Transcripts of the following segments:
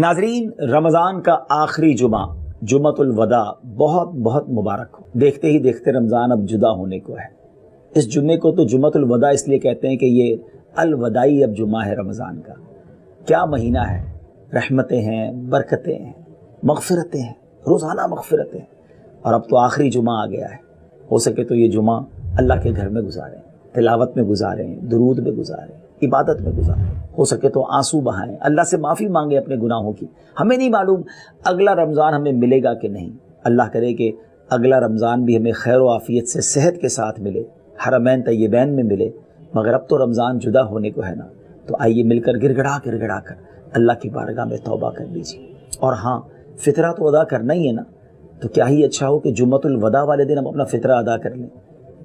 ناظرین، رمضان کا آخری جمعہ جمعۃ الوداع بہت بہت مبارک ہو۔ دیکھتے ہی دیکھتے رمضان اب جدا ہونے کو ہے۔ اس جمعے کو تو جمعۃ الوداع اس لیے کہتے ہیں کہ یہ الوداعی اب جمعہ ہے رمضان کا۔ کیا مہینہ ہے، رحمتیں ہیں، برکتیں ہیں، مغفرتیں ہیں، روزانہ مغفرتیں ہیں، اور اب تو آخری جمعہ آ گیا ہے۔ ہو سکے تو یہ جمعہ اللہ کے گھر میں گزاریں، تلاوت میں گزاریں، درود میں گزاریں، عبادت میں گزاریں، ہو سکے تو آنسو بہائیں، اللہ سے معافی مانگیں اپنے گناہوں کی۔ ہمیں نہیں معلوم اگلا رمضان ہمیں ملے گا کہ نہیں، اللہ کرے کہ اگلا رمضان بھی ہمیں خیر و عافیت سے صحت کے ساتھ ملے، حرمین طیبین میں ملے، مگر اب تو رمضان جدا ہونے کو ہے نا، تو آئیے مل کر گڑ گڑا کر اللہ کی بارگاہ میں توبہ کر لیجیے۔ اور ہاں، فطرہ تو ادا کرنا ہی ہے نا، تو کیا ہی اچھا ہو کہ جمعۃ الوداع والے دن ہم اپنا فطرہ ادا کر لیں۔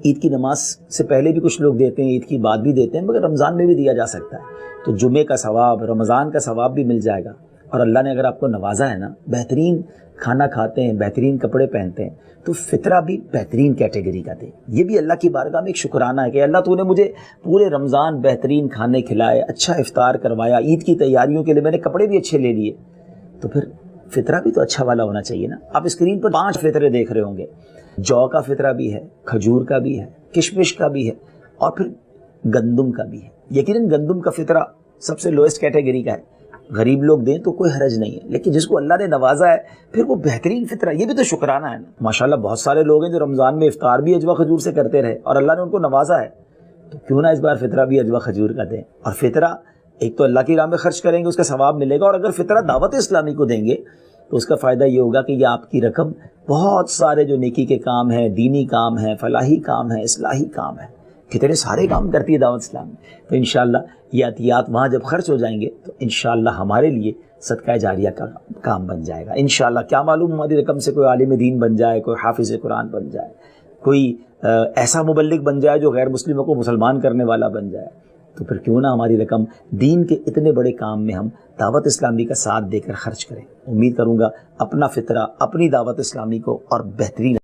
عید کی نماز سے پہلے بھی کچھ لوگ دیتے ہیں، عید کی بعد بھی دیتے ہیں، مگر رمضان میں بھی دیا جا سکتا ہے، تو جمعے کا ثواب، رمضان کا ثواب بھی مل جائے گا۔ اور اللہ نے اگر آپ کو نوازا ہے نا، بہترین کھانا کھاتے ہیں، بہترین کپڑے پہنتے ہیں، تو فطرہ بھی بہترین کیٹیگری کا دے۔ یہ بھی اللہ کی بارگاہ میں ایک شکرانہ ہے کہ اللہ تو نے مجھے پورے رمضان بہترین کھانے کھلائے، اچھا افطار کروایا، عید کی تیاریوں کے لیے میں نے کپڑے بھی اچھے لے لیے، تو پھر فطرہ بھی تو اچھا والا ہونا چاہیے نا۔ آپ اسکرین پر 5 فطرے دیکھ رہے ہوں گے، جو کا فطرہ بھی ہے، کھجور کا بھی ہے، کشمش کا بھی ہے، اور پھر گندم کا بھی ہے۔ یقیناً گندم کا فطرہ سب سے لوئسٹ کیٹیگری کا ہے، غریب لوگ دیں تو کوئی حرج نہیں ہے، لیکن جس کو اللہ نے نوازا ہے پھر وہ بہترین فطرہ، یہ بھی تو شکرانہ ہے نا۔ ماشاءاللہ بہت سارے لوگ ہیں جو رمضان میں افطار بھی اجوا کھجور سے کرتے رہے، اور اللہ نے ان کو نوازا ہے، تو کیوں نہ اس بار فطرہ بھی اجوا کھجور کا دیں۔ اور فطرہ ایک تو اللہ کی راہ میں خرچ کریں گے، اس کا ثواب ملے گا، اور اگر فطرہ دعوت اسلامی کو دیں گے تو اس کا فائدہ یہ ہوگا کہ یہ آپ کی رقم بہت سارے جو نیکی کے کام ہیں، دینی کام ہیں، فلاحی کام ہیں، اصلاحی کام ہیں، کتنے سارے کام کرتی ہے دعوت اسلامی، تو انشاءاللہ یہ عطیات وہاں جب خرچ ہو جائیں گے تو انشاءاللہ ہمارے لیے صدقہ جاریہ کا کام بن جائے گا انشاءاللہ۔ کیا معلوم ہماری رقم سے کوئی عالم دین بن جائے، کوئی حافظ قرآن بن جائے، کوئی ایسا مبلغ بن جائے جو غیر مسلموں کو مسلمان کرنے والا بن جائے، تو پھر کیوں نہ ہماری رقم دین کے اتنے بڑے کام میں ہم دعوت اسلامی کا ساتھ دے کر خرچ کریں۔ امید کروں گا اپنا فطرہ، اپنی دعوت اسلامی کو اور بہترین